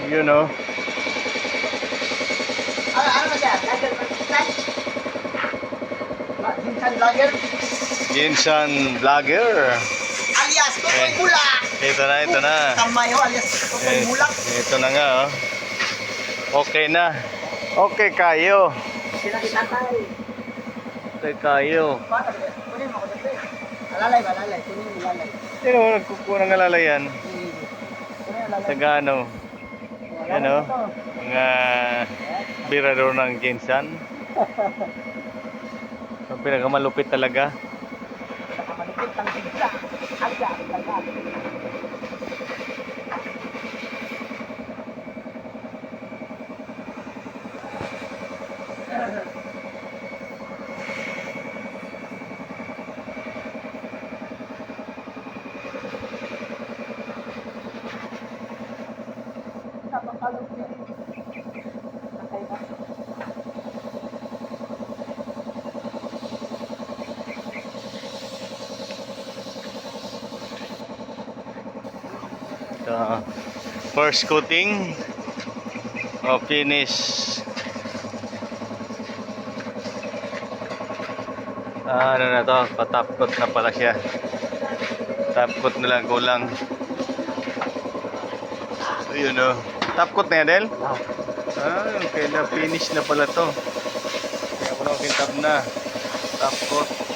You know. Ano ba siya? Ginsan vlogger? Ginsan vlogger. Alias Totoy Bulak. Ito na. Tamayo alias Totoy Bulak. Ito na nga, oh. Okay na. Okay kayo. Sila kitatay. Okay kayo. Kunin mo ko dito. Alalay ba? Alalay. Kunin mo alalay. Sino nagkukuha ng alalayan? Kunin alalay. Taga ano? Ano? Mga birador ng Ginsan. Ang pinakamalupit talaga. Nakamalupit ang bigla. Aga. First coating o finish. Ano na to, patop coat na pala siya. Top coat na lang kulang. Ayun o. Top coat na yan, Del? Okay na, finish na pala to. Kaya ko na kintab na. Top coat.